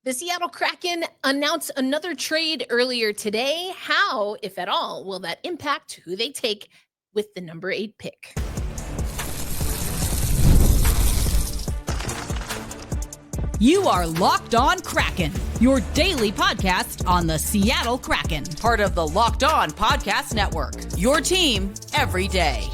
The Seattle Kraken announced another trade earlier today. How, if at all, will that impact who they take with the number 8 pick? You are Locked On Kraken, your daily podcast on the Seattle Kraken, part of the Locked On Podcast Network, your team every day.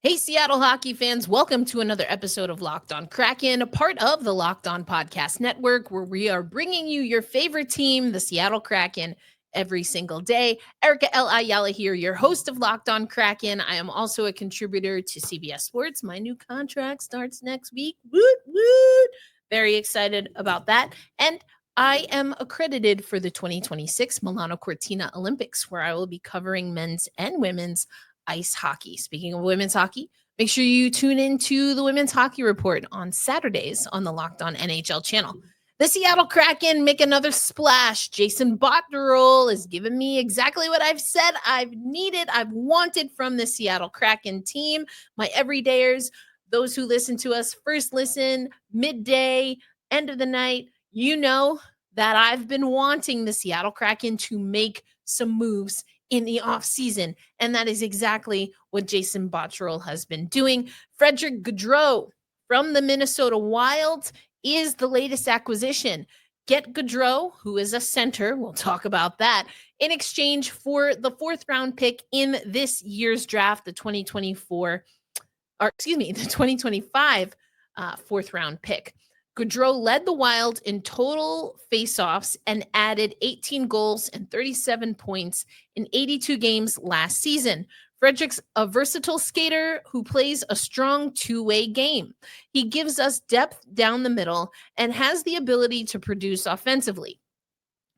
Hey, Seattle hockey fans, welcome to another episode of Locked On Kraken, a part of the Locked On Podcast Network, where we are bringing you your favorite team, the Seattle Kraken, every single day. Erica L. Ayala here, your host of Locked On Kraken. I am also a contributor to CBS Sports. My new contract starts next week. Woot, woot. Very excited about that. And I am accredited for the 2026 Milano Cortina Olympics, where I will be covering men's and women's ice hockey. Speaking of women's hockey, make sure you tune into the Women's Hockey Report on Saturdays on the Locked On NHL channel. The Seattle Kraken make another splash. Jason Botterill is giving me exactly what I've said I've wanted from the Seattle Kraken team. My everydayers, those who listen to us first listen, midday, end of the night, you know that I've been wanting the Seattle Kraken to make some moves in the offseason, and that is exactly what Jason Botterill has been doing. Frederick Gaudreau from the Minnesota Wild is the latest acquisition. Get Gaudreau, who is a center, we'll talk about that, in exchange for the 4th round pick in this year's draft, the 2025 4th round pick. Gaudreau led the Wild in total faceoffs and added 18 goals and 37 points in 82 games last season. Frederick's a versatile skater who plays a strong two-way game. He gives us depth down the middle and has the ability to produce offensively.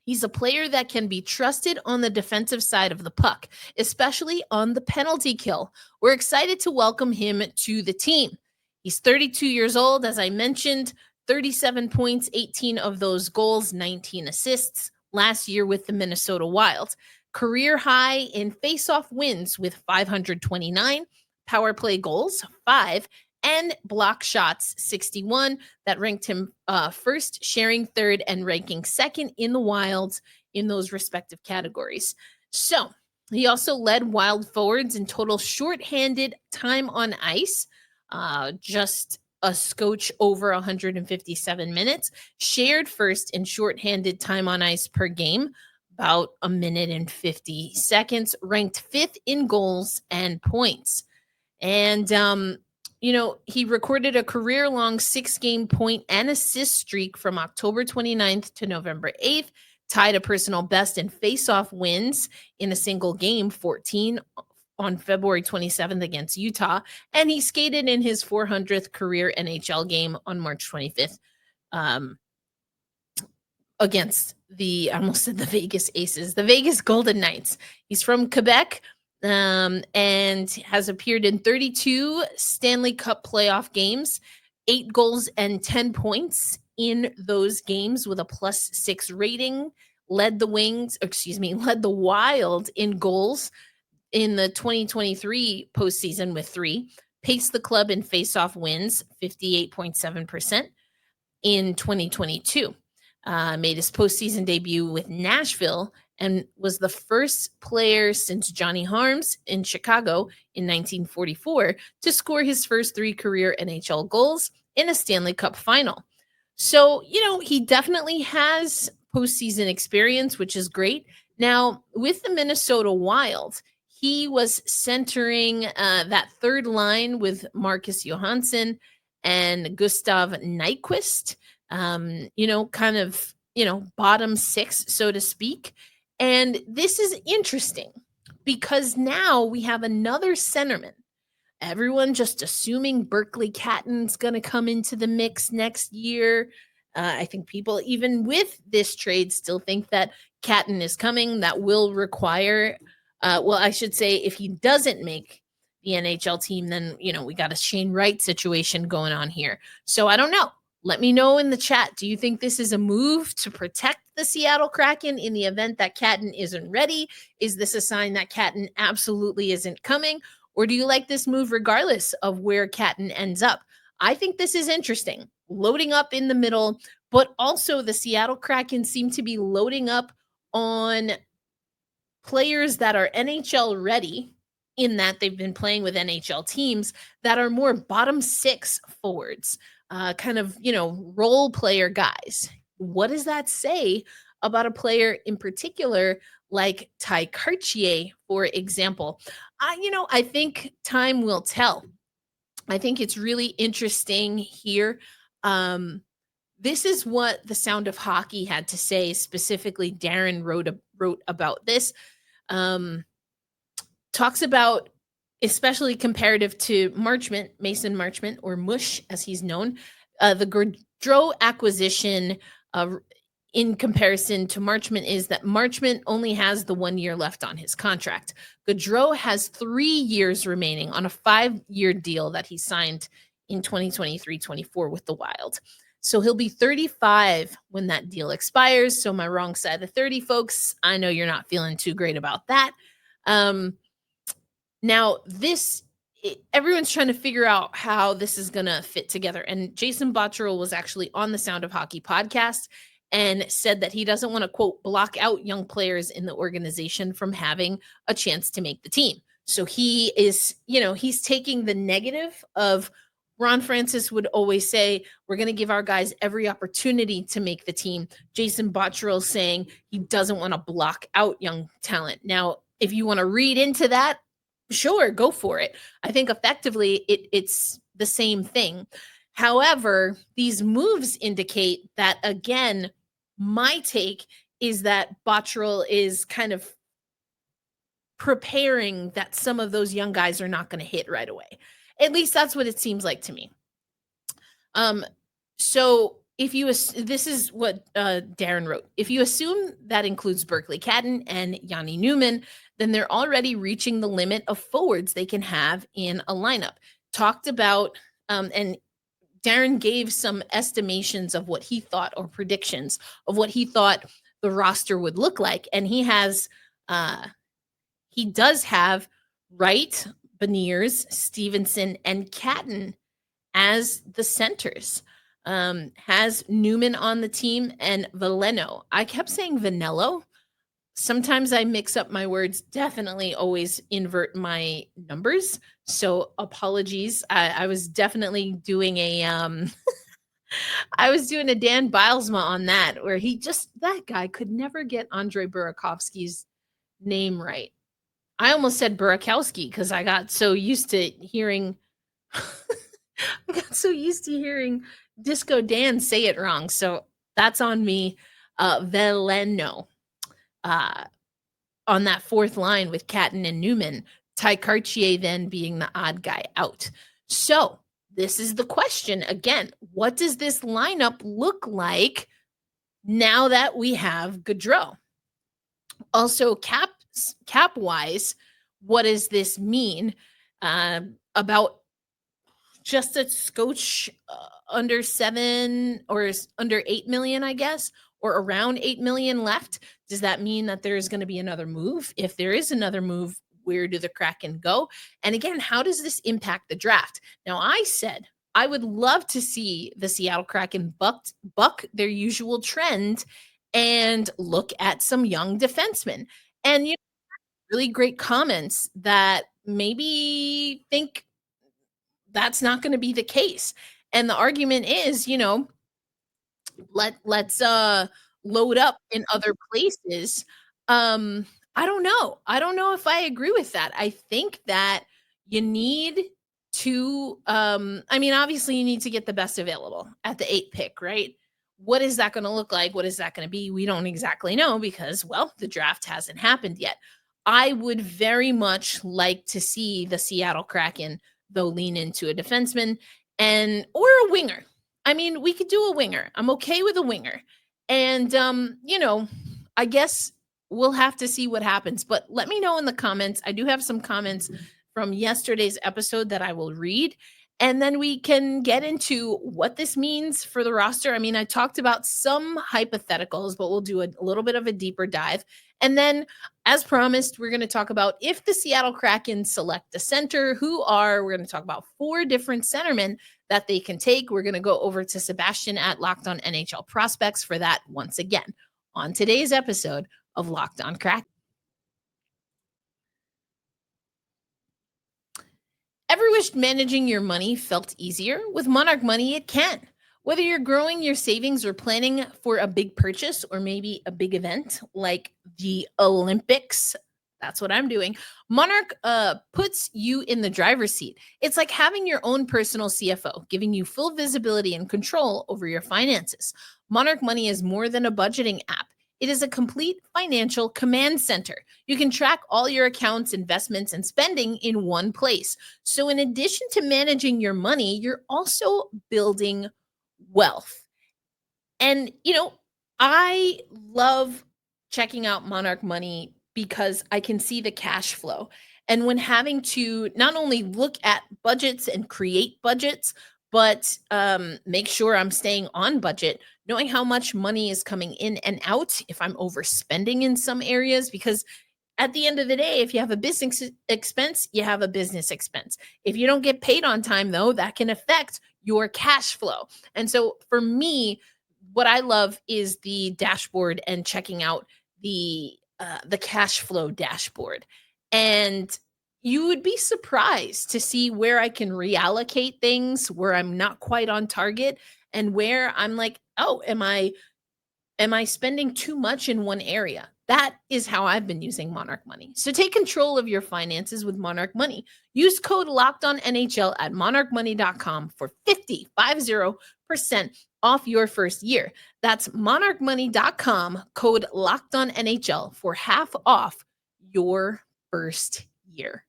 He's a player that can be trusted on the defensive side of the puck, especially on the penalty kill. We're excited to welcome him to the team. He's 32 years old, as I mentioned, 37 points, 18 of those goals, 19 assists last year with the Minnesota Wild. Career high in faceoff wins with 529, power play goals, 5, and block shots, 61. That ranked him first, sharing third, and ranking second in the Wild in those respective categories. So he also led Wild forwards in total shorthanded time on ice, just a scotch over 157 minutes, shared first in shorthanded time on ice per game, about a minute and 50 seconds, ranked 5th in goals and points. And, he recorded a career-long 6-game point and assist streak from October 29th to November 8th, tied a personal best in face-off wins in a single game, 14 on February 27th against Utah, and he skated in his 400th career NHL game on March 25th against I almost said the Vegas Aces, the Vegas Golden Knights. He's from Quebec and has appeared in 32 Stanley Cup playoff games, 8 goals and 10 points in those games with a +6 rating, led the Wild in goals in the 2023 postseason with 3, paced the club in faceoff wins, 58.7% in 2022. Made his postseason debut with Nashville and was the first player since Johnny Harms in Chicago in 1944 to score his first 3 career NHL goals in a Stanley Cup final. So, he definitely has postseason experience, which is great. Now, with the Minnesota Wild, he was centering that third line with Marcus Johansson and Gustav Nyquist, bottom 6, so to speak. And this is interesting because now we have another centerman. Everyone just assuming Berkeley Catton's going to come into the mix next year. I think people, even with this trade, still think that Catton is coming. That will require I should say, if he doesn't make the NHL team, then, we got a Shane Wright situation going on here. So I don't know. Let me know in the chat. Do you think this is a move to protect the Seattle Kraken in the event that Catton isn't ready? Is this a sign that Catton absolutely isn't coming? Or do you like this move regardless of where Catton ends up? I think this is interesting. loading up in the middle, but also the Seattle Kraken seem to be loading up on players that are NHL ready, in that they've been playing with NHL teams that are more bottom six forwards, kind of, role player guys. What does that say about a player in particular like Ty Cartier, for example? I think time will tell. I think it's really interesting here. This is what the Sound of Hockey had to say. Specifically, Darren wrote about this. Talks about, especially comparative to Mason Marchment, or Mush as he's known, the Gaudreau acquisition in comparison to Marchment is that Marchment only has the 1 year left on his contract. Gaudreau has 3 years remaining on a 5-year deal that he signed in 2023-24 with the Wild. So he'll be 35 when that deal expires. So my wrong side of 30, folks. I know you're not feeling too great about that. Now, everyone's trying to figure out how this is going to fit together. And Jason Botterill was actually on the Sound of Hockey podcast and said that he doesn't want to, quote, block out young players in the organization from having a chance to make the team. So he is, he's taking the negative of, Ron Francis would always say, we're going to give our guys every opportunity to make the team. Jason Botterill saying he doesn't want to block out young talent. Now, if you want to read into that, sure, go for it. I think effectively it's the same thing. However, these moves indicate that, again, my take is that Botterill is kind of preparing that some of those young guys are not going to hit right away. At least that's what it seems like to me. So this is what Darren wrote. If you assume that includes Berkeley Catton and Yanni Newman, then they're already reaching the limit of forwards they can have in a lineup. Talked about, and Darren gave some estimations of what he thought, or predictions of what he thought the roster would look like. And he does have Wright, Beniers, Stevenson, and Catton as the centers. Has Newman on the team and Veleno. I kept saying Vanello. Sometimes I mix up my words. Definitely always invert my numbers. So apologies. I was definitely doing a I was doing a Dan Bilesma on that, where that guy could never get Andre Burakovsky's name right. I almost said Burakowski because I got so used to hearing Disco Dan say it wrong. So that's on me. Veleno on that fourth line with Catton and Newman. Ty Cartier then being the odd guy out. So this is the question again. What does this lineup look like now that we have Gaudreau? Also, cap-wise, what does this mean? About just a scotch under 7 or under 8 million, I guess, or around 8 million left. Does that mean that there's going to be another move? If there is another move, where do the Kraken go? And again, how does this impact the draft? Now, I said I would love to see the Seattle Kraken buck their usual trend and look at some young defensemen. And really great comments that maybe think that's not going to be the case. And the argument is, let's load up in other places. I don't know. I don't know if I agree with that. I think that you need to, obviously you need to get the best available at the 8th pick, right? What is that going to look like? What is that going to be? We don't exactly know because, well, the draft hasn't happened yet. I would very much like to see the Seattle Kraken, though, lean into a defenseman or a winger. I mean, we could do a winger. I'm okay with a winger. And, I guess we'll have to see what happens. But let me know in the comments. I do have some comments from yesterday's episode that I will read. And then we can get into what this means for the roster. I mean, I talked about some hypotheticals, but we'll do a little bit of a deeper dive. And then, as promised, we're going to talk about if the Seattle Kraken select a center, we're going to talk about 4 different centermen that they can take. We're going to go over to Sebastian at Locked On NHL Prospects for that once again on today's episode of Locked On Kraken. Ever wished managing your money felt easier? With Monarch Money, it can. Whether you're growing your savings or planning for a big purchase or maybe a big event like the Olympics, that's what I'm doing. Monarch puts you in the driver's seat. It's like having your own personal CFO, giving you full visibility and control over your finances. Monarch Money is more than a budgeting app. It is a complete financial command center. You can track all your accounts, investments, and spending in one place. So in addition to managing your money, you're also building wealth. And, I love checking out Monarch Money because I can see the cash flow. And when having to not only look at budgets and create budgets, but make sure I'm staying on budget, knowing how much money is coming in and out, if I'm overspending in some areas, because at the end of the day, if you have a business expense, you have a business expense. If you don't get paid on time, though, that can affect your cash flow. And so for me, what I love is the dashboard and checking out the cash flow dashboard. And you would be surprised to see where I can reallocate things, where I'm not quite on target, and where I'm like, oh, am I spending too much in one area? That is how I've been using Monarch Money. So take control of your finances with Monarch Money. Use code LOCKEDONNHL at monarchmoney.com for 50% off your first year. That's monarchmoney.com, code LOCKEDONNHL for half off your first year.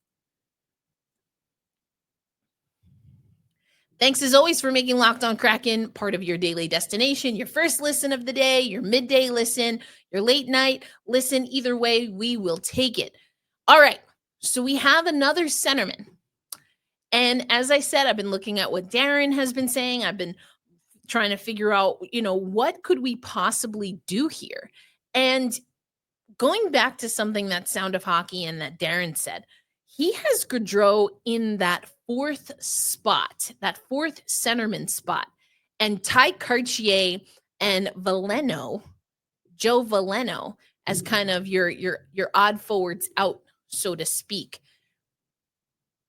Thanks as always for making Locked On Kraken part of your daily destination, your first listen of the day, your midday listen, your late night listen. Either way, we will take it. All right, so we have another centerman. And as I said, I've been looking at what Darren has been saying. I've been trying to figure out, what could we possibly do here? And going back to something that Sound of Hockey and that Darren said, he has Gaudreau in that 4th spot, that 4th centerman spot, and Ty Cartier and Joe Veleno, as kind of your odd forwards out, so to speak.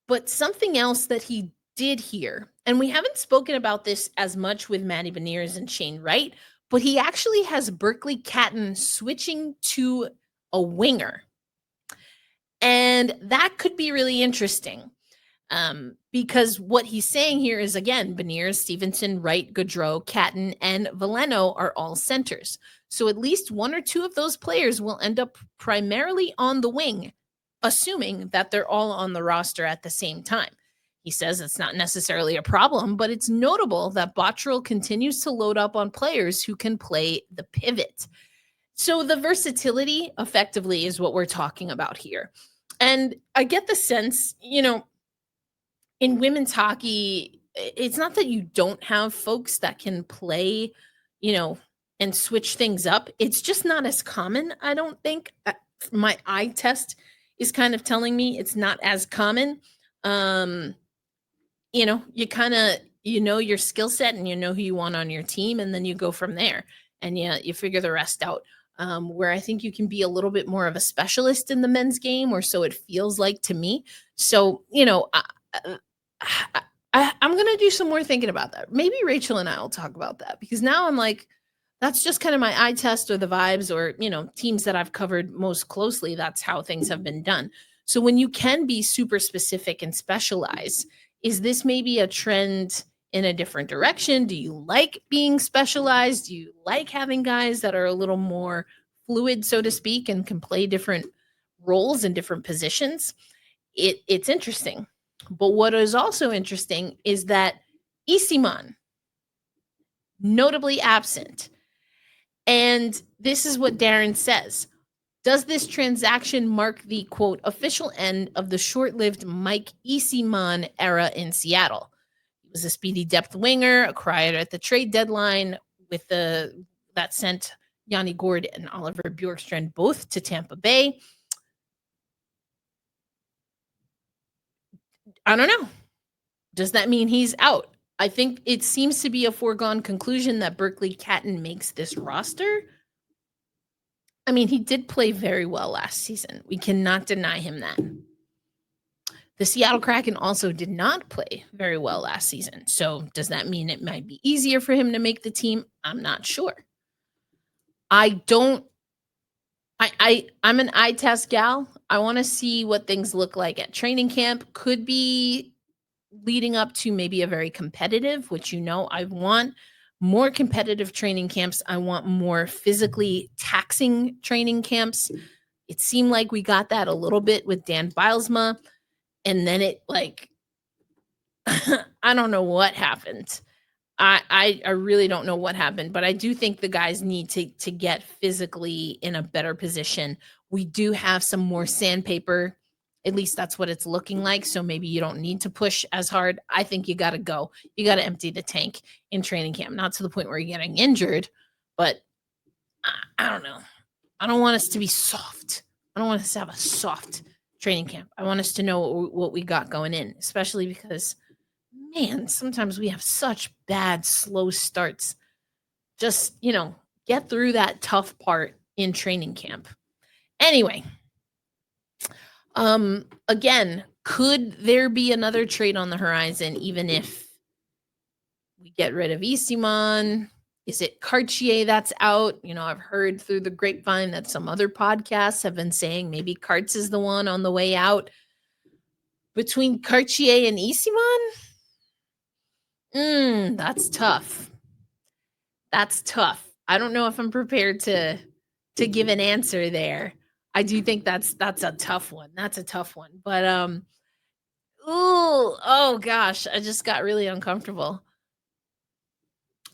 But something else that he did here, and we haven't spoken about this as much with Matty Beniers and Shane Wright, but he actually has Berkeley Catton switching to a winger. And that could be really interesting because what he's saying here is, again, Beniers, Stevenson, Wright, Gaudreau, Catton, and Veleno are all centers. So at least 1 or 2 of those players will end up primarily on the wing, assuming that they're all on the roster at the same time. He says it's not necessarily a problem, but it's notable that Botterill continues to load up on players who can play the pivot. So the versatility effectively is what we're talking about here. And I get the sense, in women's hockey, it's not that you don't have folks that can play, and switch things up. It's just not as common, I don't think. My eye test is kind of telling me it's not as common. You kind of, your skill set and you know who you want on your team, and then you go from there and you figure the rest out. Where I think you can be a little bit more of a specialist in the men's game, or so it feels like to me. So, I'm going to do some more thinking about that. Maybe Rachel and I will talk about that, because now I'm like, that's just kind of my eye test or the vibes, or, teams that I've covered most closely. That's how things have been done. So when you can be super specific and specialize, is this maybe a trend in a different direction? Do you like being specialized? Do you like having guys that are a little more fluid, so to speak, and can play different roles in different positions? It's interesting. But what is also interesting is that Isiman, notably absent. And this is what Darren says. Does this transaction mark the, quote, official end of the short-lived Mike Isiman era in Seattle? was a speedy depth winger acquired at the trade deadline with that sent Yanni Gourde and Oliver Bjorkstrand both to Tampa Bay. I don't know. Does that mean he's out? I think it seems to be a foregone conclusion that Berkely Catton makes this roster. I mean, he did play very well last season. We cannot deny him that. The Seattle Kraken also did not play very well last season. So does that mean it might be easier for him to make the team? I'm not sure. I'm an eye test gal. I want to see what things look like at training camp. Could be leading up to maybe a very competitive, which I want more competitive training camps. I want more physically taxing training camps. It seemed like we got that a little bit with Dan Bylsma, and then it I don't know what happened. I really don't know what happened, but I do think the guys need to get physically in a better position. We do have some more sandpaper. At least that's what it's looking like. So maybe you don't need to push as hard. I think you got to go. You got to empty the tank in training camp. Not to the point where you're getting injured, but I don't know. I don't want us to be soft. I don't want us to have a soft training camp. I want us to know what we got going in, especially because, man, sometimes we have such bad, slow starts. Just, get through that tough part in training camp. Anyway, again, could there be another trade on the horizon, even if we get rid of Eastman? Is it Cartier that's out? I've heard through the grapevine that some other podcasts have been saying maybe Karts is the one on the way out. Between Cartier and Eastman? That's tough. That's tough. I don't know if I'm prepared to give an answer there. I do think that's a tough one. That's a tough one. But oh gosh, I just got really uncomfortable.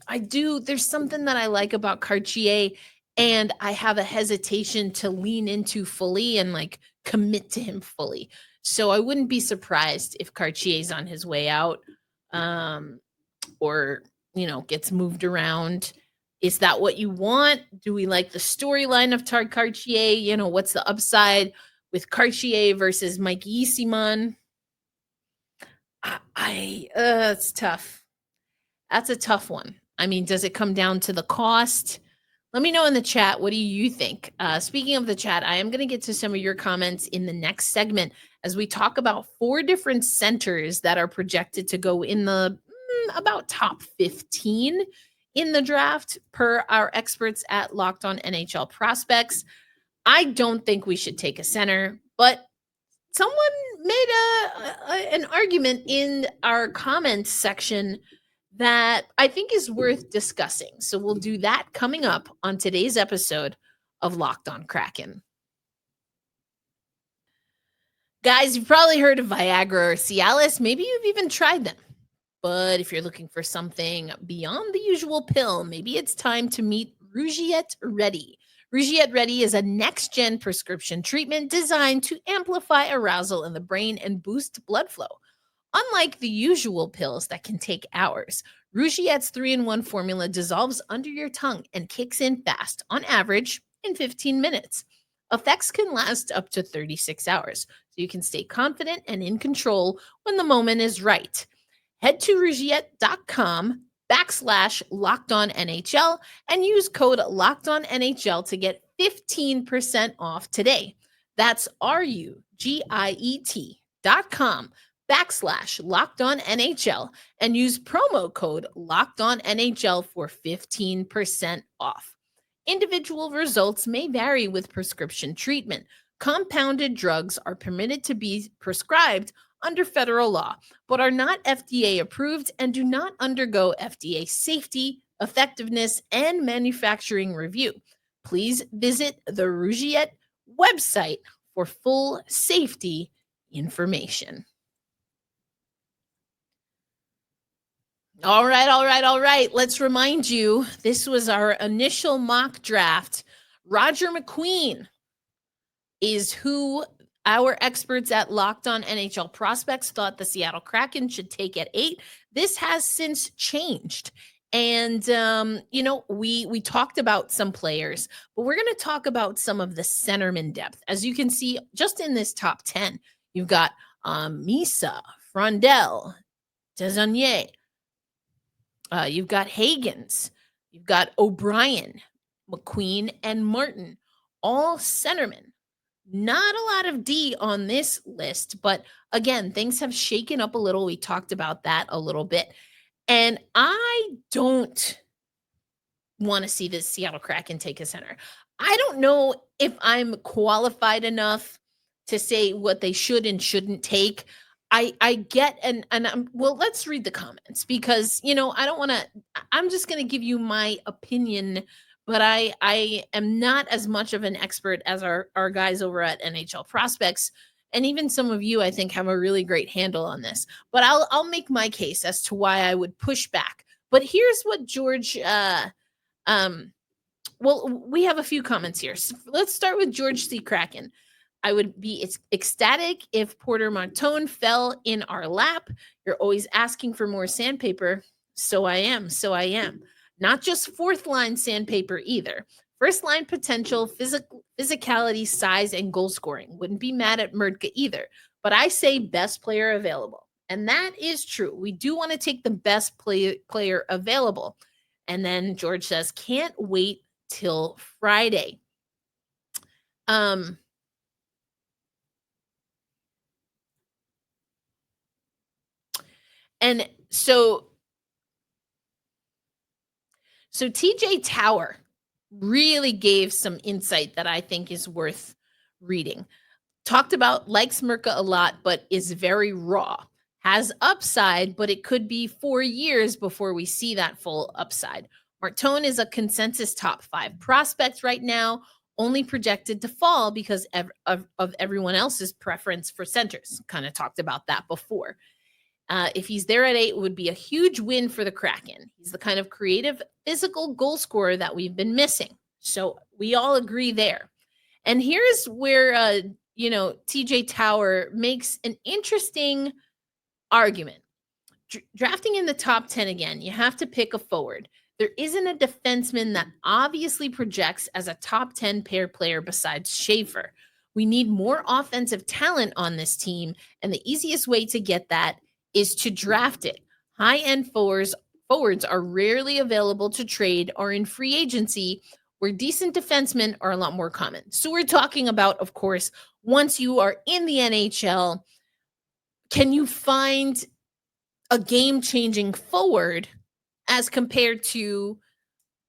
There's something that I like about Cartier, and I have a hesitation to lean into fully and commit to him fully. So I wouldn't be surprised if Cartier's on his way out, or gets moved around. Is that what you want? Do we like the storyline of Tard Cartier? What's the upside with Cartier versus Mike Ysiman? It's tough. That's a tough one. I mean, does it come down to the cost? Let me know in the chat. What do you think? Speaking of the chat, I am going to get to some of your comments in the next segment as we talk about 4 different centers that are projected to go in the about top 15 in the draft per our experts at Locked On NHL Prospects. I don't think we should take a center, but someone made an argument in our comments section that I think is worth discussing. So we'll do that coming up on today's episode of Locked On Kraken. Guys, you've probably heard of Viagra or Cialis. Maybe you've even tried them. But if you're looking for something beyond the usual pill, maybe it's time to meet Rougiette Ready. Rougiette Ready is a next-gen prescription treatment designed to amplify arousal in the brain and boost blood flow. Unlike the usual pills that can take hours, Rougiette's 3-in-1 formula dissolves under your tongue and kicks in fast, on average, in 15 minutes. Effects can last up to 36 hours, so you can stay confident and in control when the moment is right. Head to Rougiette.com/LockedOnNHL and use code LockedOnNHL to get 15% off today. That's RUGIET.com/LockedOnNHL and use promo code LockedOnNHL for 15% off. Individual results may vary with prescription treatment. Compounded drugs are permitted to be prescribed under federal law, but are not FDA approved and do not undergo FDA safety, effectiveness, and manufacturing review. Please visit the Rougiette website for full safety information. All right. Let's remind you, this was our initial mock draft. Roger McQueen is who Our experts at Locked On NHL Prospects thought the Seattle Kraken should take at 8. This has since changed. And we talked about some players, but we're going to talk about some of the centerman depth. As you can see, just in this top 10, you've got Misa, Frondel, Deneault. You've got Hagens. You've got O'Brien, McQueen, and Martin, all centermen. Not a lot of D on this list, but again, things have shaken up a little. We talked about that a little bit. And I don't want to see the Seattle Kraken take a center. I don't know if I'm qualified enough to say what they should and shouldn't take. I get, let's read the comments because, I don't want to, I'm just going to give you my opinion, but I am not as much of an expert as our guys over at NHL Prospects. And even some of you, I think, have a really great handle on this. But I'll make my case as to why I would push back. But here's what George, we have a few comments here. So let's start with George C. Kraken. I would be ecstatic if Porter Martone fell in our lap. You're always asking for more sandpaper. So I am. Not just fourth line sandpaper either. First line potential, physicality, size, and goal scoring. Wouldn't be mad at Murtka either. But I say best player available. And that is true. We do want to take the best player available. And then George says, can't wait till Friday. And so TJ Tower really gave some insight that I think is worth reading. Talked about likes Murtka a lot, but is very raw. Has upside, but it could be 4 years before we see that full upside. Martone is a consensus top 5 prospect right now, only projected to fall because of everyone else's preference for centers. Kind of talked about that before. If he's there at 8, it would be a huge win for the Kraken. He's the kind of creative, physical goal scorer that we've been missing. So we all agree there. And here's where, TJ Tower makes an interesting argument. Drafting in the top 10 again, you have to pick a forward. There isn't a defenseman that obviously projects as a top 10 pair player besides Schaefer. We need more offensive talent on this team, and the easiest way to get that is to draft it. High-end forwards are rarely available to trade or in free agency, where decent defensemen are a lot more common. So we're talking about, of course, once you are in the NHL, can you find a game-changing forward as compared to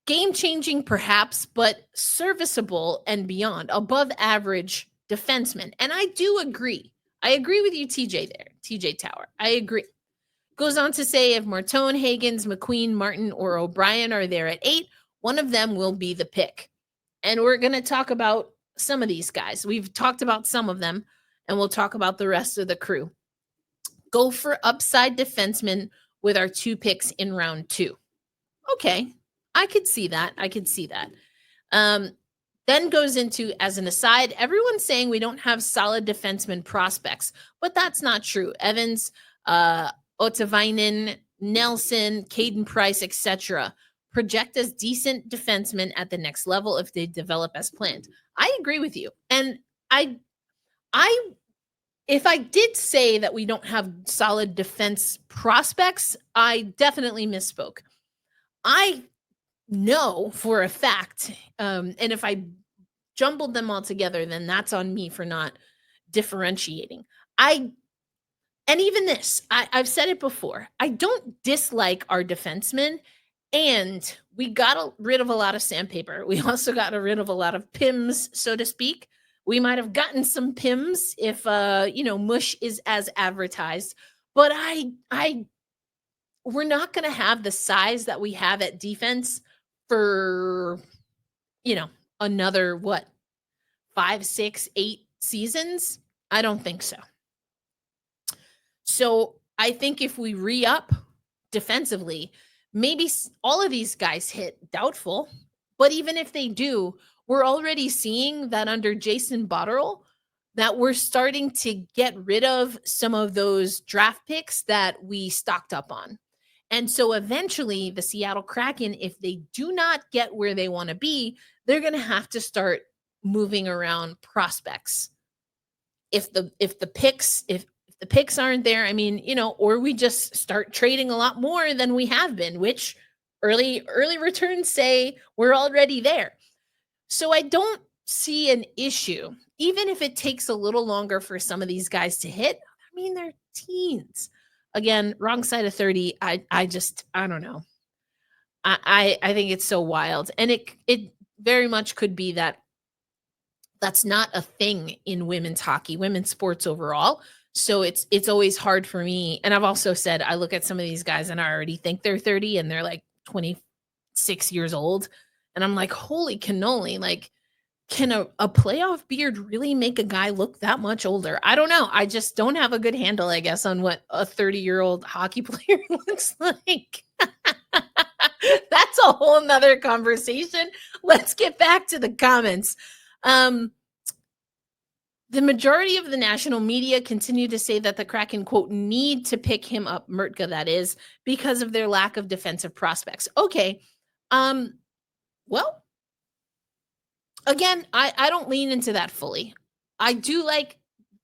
game-changing perhaps, but serviceable and beyond, above average defensemen? And I do agree. I agree with you, TJ Tower. I agree. Goes on to say if Martone, Hagens, McQueen, Martin, or O'Brien are there at 8, one of them will be the pick. And we're going to talk about some of these guys. We've talked about some of them, and we'll talk about the rest of the crew. Go for upside defensemen with our 2 picks in round 2. Okay, I could see that. Then goes into, as an aside, everyone's saying we don't have solid defenseman prospects, but that's not true. Evans, Otavainen, Nelson, Caden Price, etc. project as decent defensemen at the next level if they develop as planned. I agree with you. And if I did say that we don't have solid defense prospects, I definitely misspoke. I know for a fact, and if I jumbled them all together, then that's on me for not differentiating. And even this, I've said it before, I don't dislike our defensemen, and we got rid of a lot of sandpaper. We also got rid of a lot of PIMs, so to speak. We might have gotten some PIMs if, mush is as advertised, but we're not going to have the size that we have at defense for, another 5, 6, 8 seasons? I don't think so. So I think if we re-up defensively, maybe all of these guys hit, doubtful, but even if they do, we're already seeing that under Jason Botterill, that we're starting to get rid of some of those draft picks that we stocked up on. And so eventually the Seattle Kraken, if they do not get where they want to be, they're going to have to start moving around prospects. If the picks aren't there, I mean, or we just start trading a lot more than we have been, which early returns say we're already there. So I don't see an issue, even if it takes a little longer for some of these guys to hit. I mean, they're teens. Again, wrong side of 30. I don't know. I think it's so wild. And it very much could be that that's not a thing in women's hockey, women's sports overall. So it's always hard for me. And I've also said, I look at some of these guys and I already think they're 30 and they're like 26 years old. And I'm like, holy cannoli, like, can a playoff beard really make a guy look that much older? I don't know. I just don't have a good handle, I guess, on what a 30-year-old hockey player looks like. That's a whole nother conversation. Let's get back to the comments. The majority of the national media continue to say that the Kraken, quote, need to pick him up, Murtka, that is, because of their lack of defensive prospects. Okay. Well, again, I don't lean into that fully. I do like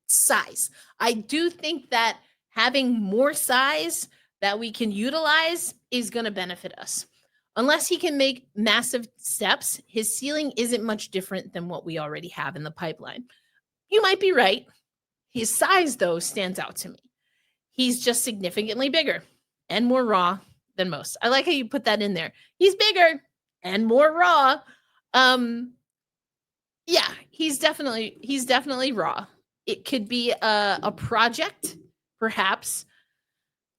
size. I do think that having more size that we can utilize is going to benefit us. Unless he can make massive steps, his ceiling isn't much different than what we already have in the pipeline. You might be right. His size, though, stands out to me. He's just significantly bigger and more raw than most. I like how you put that in there. He's bigger and more raw. Yeah, he's definitely raw. It could be a project, perhaps.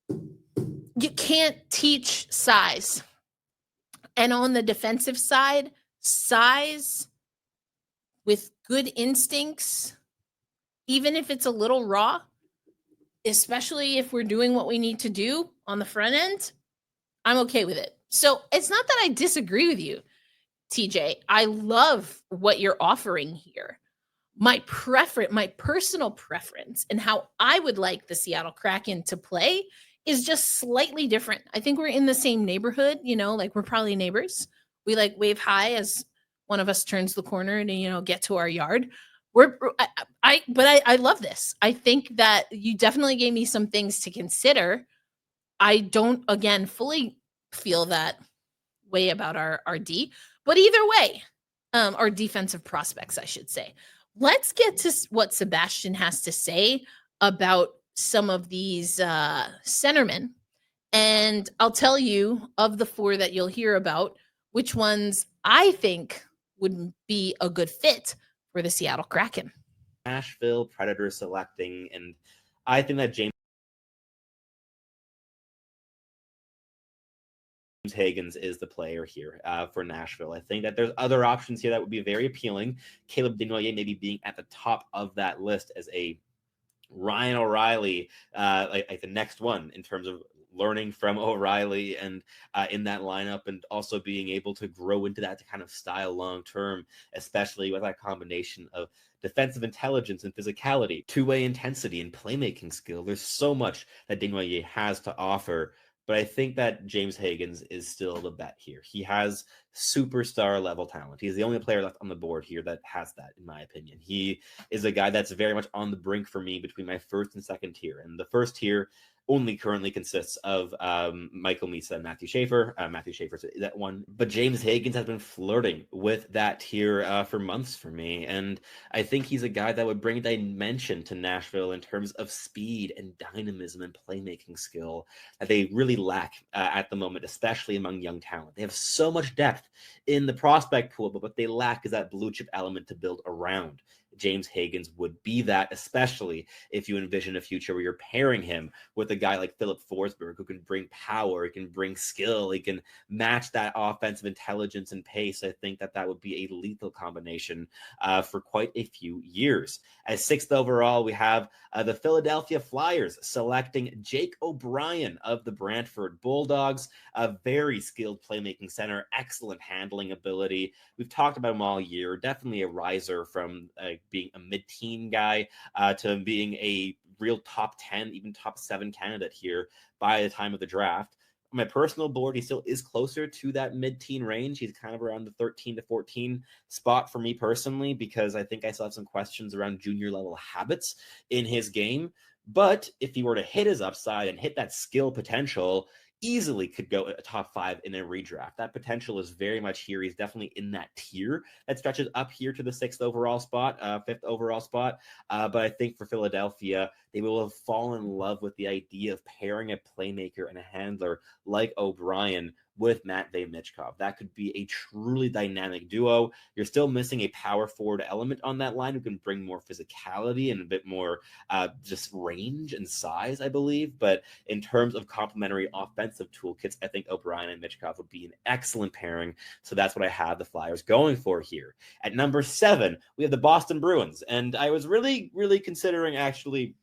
You can't teach size. And on the defensive side, size with good instincts, even if it's a little raw, especially if we're doing what we need to do on the front end, I'm okay with it. So it's not that I disagree with you, TJ. I love what you're offering here. My personal preference and how I would like the Seattle Kraken to play is just slightly different. I think we're in the same neighborhood, like we're probably neighbors. We like wave hi as one of us turns the corner and, get to our yard. I love this. I think that you definitely gave me some things to consider. I don't, again, fully feel that way about our D, but either way, our defensive prospects, I should say. Let's get to what Sebastian has to say about some of these centermen. And I'll tell you, of the four that you'll hear about, which ones I think would be a good fit for the Seattle Kraken. Nashville Predators selecting, and I think that James Higgins is the player here for Nashville. I think that there's other options here that would be very appealing. Caleb Deneault maybe being at the top of that list as a Ryan O'Reilly, like the next one in terms of learning from O'Reilly and in that lineup, and also being able to grow into that kind of style long term, especially with that combination of defensive intelligence and physicality, two-way intensity and playmaking skill. There's so much that Deneault has to offer. But I think that James Higgins is still the bet here. He has superstar level talent. He's the only player left on the board here that has that, in my opinion. He is a guy that's very much on the brink for me between my first and second tier. And the first tier only currently consists of Michael Misa and Matthew Schaefer. Matthew Schaefer's that one. But James Higgins has been flirting with that tier for months for me. And I think he's a guy that would bring dimension to Nashville in terms of speed and dynamism and playmaking skill that they really lack at the moment, especially among young talent. They have so much depth in the prospect pool, but what they lack is that blue chip element to build around. James Higgins would be that, especially if you envision a future where you're pairing him with a guy like Philip Forsberg, who can bring power, he can bring skill, he can match that offensive intelligence and pace. I think that would be a lethal combination for quite a few years. At 6th overall, we have the Philadelphia Flyers selecting Jake O'Brien of the Brantford Bulldogs, a very skilled playmaking center, excellent handling ability. We've talked about him all year, definitely a riser from being a mid-teen guy to being a real top 10, even top 7 candidate here by the time of the draft. On my personal board, he still is closer to that mid-teen range. He's kind of around the 13 to 14 spot for me personally, because I think I still have some questions around junior level habits in his game. But if he were to hit his upside and hit that skill potential, easily could go a top 5 in a redraft. That potential is very much here. He's definitely in that tier that stretches up here to the 6th overall spot, 5th overall spot. But I think for Philadelphia, they will have fallen in love with the idea of pairing a playmaker and a handler like O'Brien with Matvei Michkov. That could be a truly dynamic duo. You're still missing a power forward element on that line who can bring more physicality and a bit more just range and size, I believe. But in terms of complementary offensive toolkits, I think O'Brien and Michkov would be an excellent pairing. So that's what I have the Flyers going for here. At number 7, we have the Boston Bruins. And I was really, really considering actually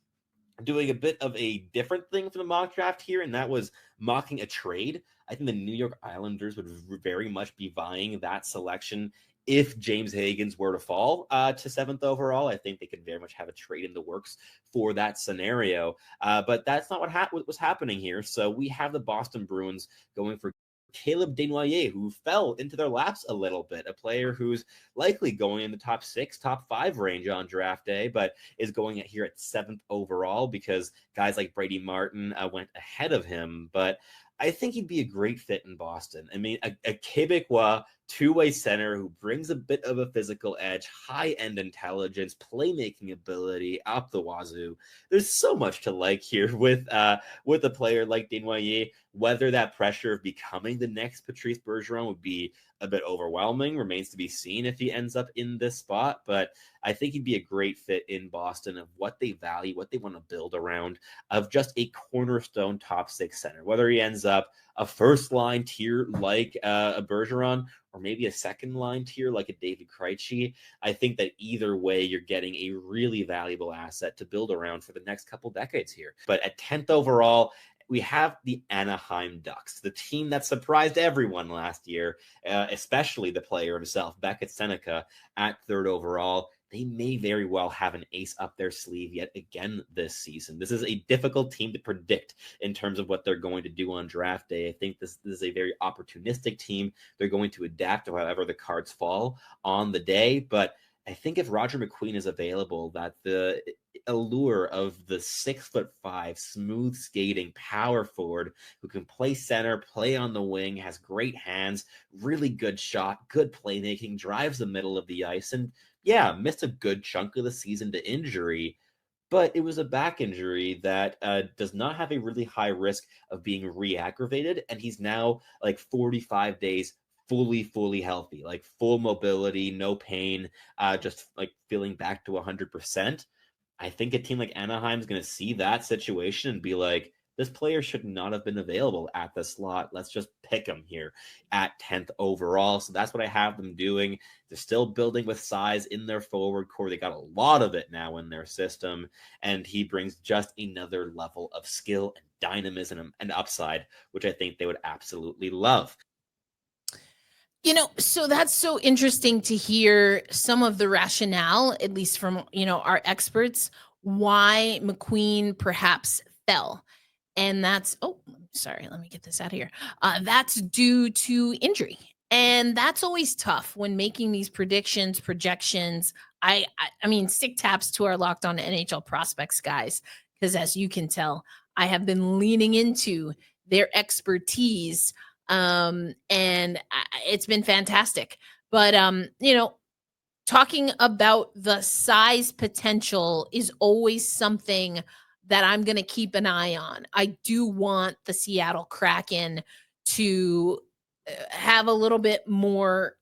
doing a bit of a different thing for the mock draft here, and that was mocking a trade. I think the New York Islanders would very much be vying that selection if James Higgins were to fall to 7th overall. I think they could very much have a trade in the works for that scenario. But that's not what was happening here. So we have the Boston Bruins going for Caleb Deneault, who fell into their laps a little bit, a player who's likely going in the top 6, top 5 range on draft day, but is going here at 7th overall because guys like Brady Martin went ahead of him. But I think he'd be a great fit in Boston. I mean, a Quebecois two-way center who brings a bit of a physical edge, high-end intelligence, playmaking ability up the wazoo. There's so much to like here with a player like Deneault. Whether that pressure of becoming the next Patrice Bergeron would be a bit overwhelming remains to be seen if he ends up in this spot. But I think he'd be a great fit in Boston of what they value, what they want to build around, of just a cornerstone top 6 center. Whether he ends up a first-line tier like a Bergeron or maybe a second-line tier like a David Krejci, I think that either way you're getting a really valuable asset to build around for the next couple decades here. But at 10th overall, we have the Anaheim Ducks, the team that surprised everyone last year, especially the player himself, Beckett Seneca, at 3rd overall. They may very well have an ace up their sleeve yet again this season. This is a difficult team to predict in terms of what they're going to do on draft day. I think this is a very opportunistic team. They're going to adapt to however the cards fall on the day. But I think if Roger McQueen is available, that the allure of the 6'5", smooth skating power forward who can play center, play on the wing, has great hands, really good shot, good playmaking, drives the middle of the ice, and yeah, missed a good chunk of the season to injury, but it was a back injury that does not have a really high risk of being re-aggravated, and he's now like 45 days fully healthy, like full mobility, no pain, just like feeling back to 100%. I think a team like Anaheim is going to see that situation and be like, this player should not have been available at the slot. Let's just pick him here at 10th overall. So that's what I have them doing. They're still building with size in their forward core. They got a lot of it now in their system, and he brings just another level of skill and dynamism and upside, which I think they would absolutely love. So that's so interesting to hear some of the rationale, at least from, our experts, why McQueen perhaps fell. And that's, sorry, let me get this out of here. That's due to injury. And that's always tough when making these predictions, projections. I mean, stick taps to our Locked On NHL Prospects guys, because as you can tell, I have been leaning into their expertise. And it's been fantastic. But, talking about the size potential is always something that I'm going to keep an eye on. I do want the Seattle Kraken to have a little bit more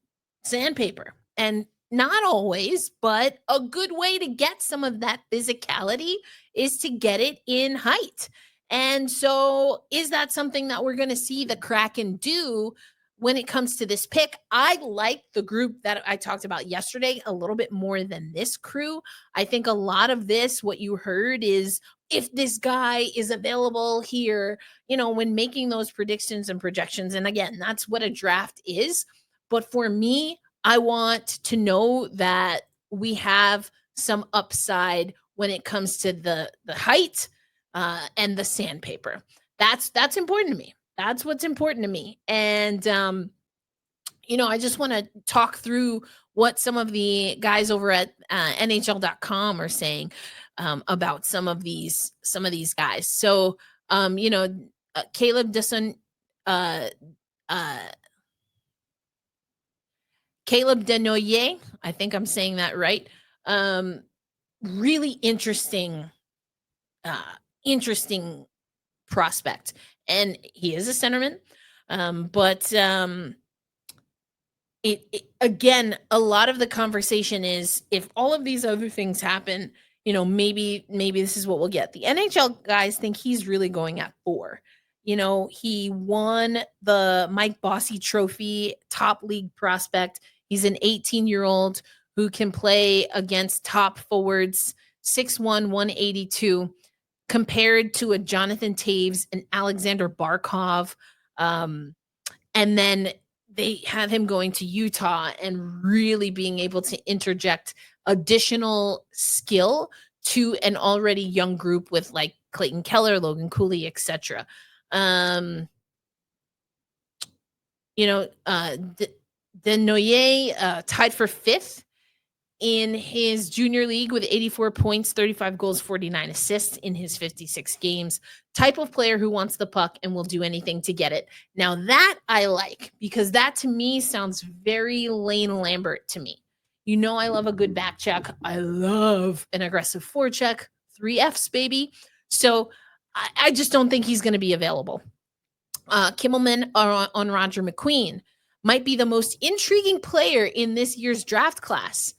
sandpaper, and not always, but a good way to get some of that physicality is to get it in height. And so is that something that we're going to see the Kraken do when it comes to this pick? I like the group that I talked about yesterday a little bit more than this crew. I think a lot of this, what you heard is, if this guy is available here, when making those predictions and projections. And again, that's what a draft is. But for me, I want to know that we have some upside when it comes to the height and the sandpaper. That's important to me. That's what's important to me. And I just want to talk through what some of the guys over at NHL.com are saying about some of these guys. So, Caleb Desson, Caleb Deneault, I think I'm saying that right. Really interesting prospect, and he is a centerman. But it again, a lot of the conversation is, if all of these other things happen, maybe this is what we'll get. The NHL guys think he's really going at 4. He won the Mike Bossy Trophy, top league prospect. He's an 18-year-old who can play against top forwards, 6'1", 182, compared to a Jonathan Taves and Alexander Barkov. And then they have him going to Utah and really being able to interject additional skill to an already young group with like Clayton Keller, Logan Cooley, etc. Deneault tied for 5th in his junior league with 84 points, 35 goals, 49 assists in his 56 games. Type of player who wants the puck and will do anything to get it. Now that I like, because that to me sounds very Lane Lambert to me. I love a good back check. I love an aggressive forecheck, 3 Fs, baby. So I just don't think he's going to be available. Kimmelman on Roger McQueen might be the most intriguing player in this year's draft class.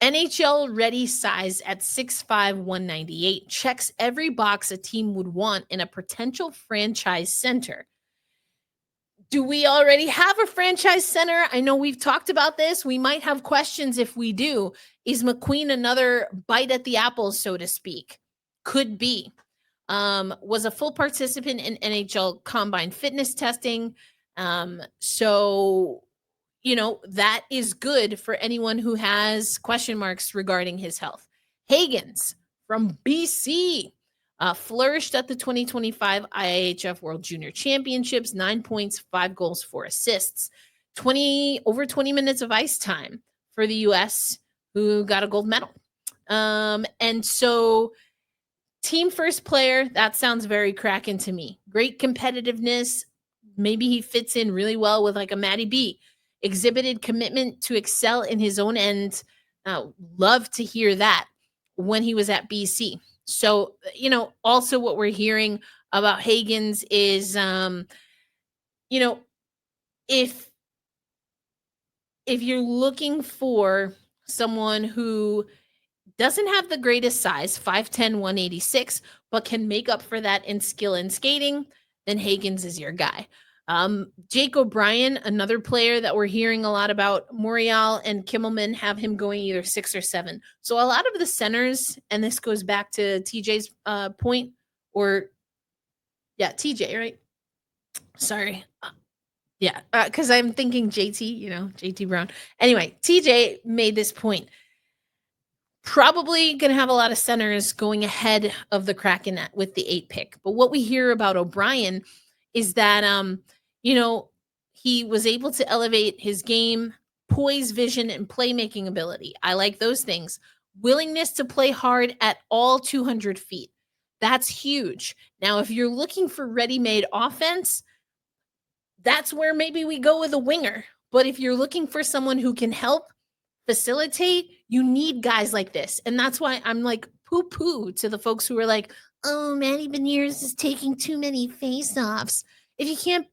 NHL ready size at 6'5", 198, checks every box a team would want in a potential franchise center. Do we already have a franchise center? I know we've talked about this. We might have questions if we do. Is McQueen another bite at the apple, so to speak? Could be. Was a full participant in NHL combine fitness testing. So that is good for anyone who has question marks regarding his health. Hagens from BC flourished at the 2025 IIHF World Junior Championships, 9 points, 5 goals, 4 assists, over 20 minutes of ice time for the U.S., who got a gold medal. And so team first player, that sounds very Kraken to me. Great competitiveness. Maybe he fits in really well with like a Matty B. Exhibited commitment to excel in his own end. Love to hear that when he was at BC. So, also what we're hearing about Hagens is, if you're looking for someone who doesn't have the greatest size, 5'10", 186, but can make up for that in skill and skating, then Hagens is your guy. Jake O'Brien, another player that we're hearing a lot about. Morial and Kimmelman have him going either 6 or 7. So a lot of the centers, and this goes back to TJ's point, TJ, right? Sorry. Because I'm thinking JT, JT Brown. Anyway, TJ made this point. Probably going to have a lot of centers going ahead of the Kraken with the 8 pick. But what we hear about O'Brien is that, he was able to elevate his game, poise, vision, and playmaking ability. I like those things. Willingness to play hard at all 200 feet. That's huge. Now, if you're looking for ready-made offense, that's where maybe we go with a winger. But if you're looking for someone who can help facilitate, you need guys like this. And that's why I'm like poo-poo to the folks who are like, oh, Matty Beniers is taking too many face-offs. If you can't,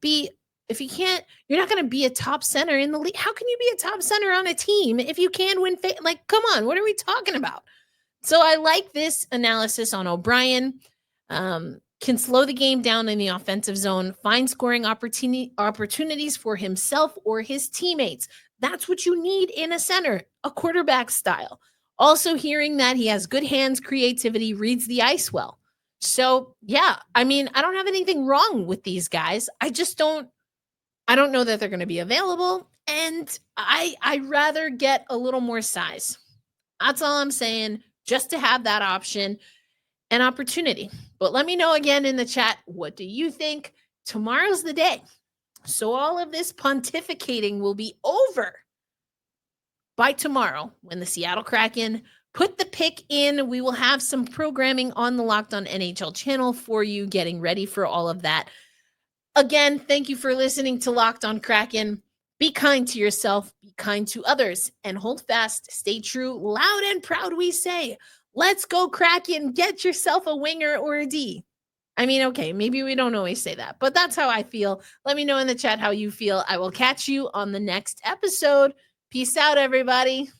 you're not going to be a top center in the league. How can you be a top center on a team if you can win? Come on, what are we talking about? So I like this analysis on O'Brien. Can slow the game down in the offensive zone, find scoring opportunities for himself or his teammates. That's what you need in a center, a quarterback style. Also hearing that he has good hands, creativity, reads the ice well. So, yeah, I don't have anything wrong with these guys. I don't know that they're going to be available, and I'd rather get a little more size. That's all I'm saying, just to have that option and opportunity. But let me know again in the chat, what do you think? Tomorrow's the day. So all of this pontificating will be over by tomorrow when the Seattle Kraken put the pick in. We will have some programming on the Locked On NHL channel for you, getting ready for all of that. Again, thank you for listening to Locked On Kraken. Be kind to yourself, be kind to others, and hold fast, stay true, loud and proud we say. Let's go Kraken, get yourself a winger or a D. I mean, okay, maybe we don't always say that, but that's how I feel. Let me know in the chat how you feel. I will catch you on the next episode. Peace out, everybody.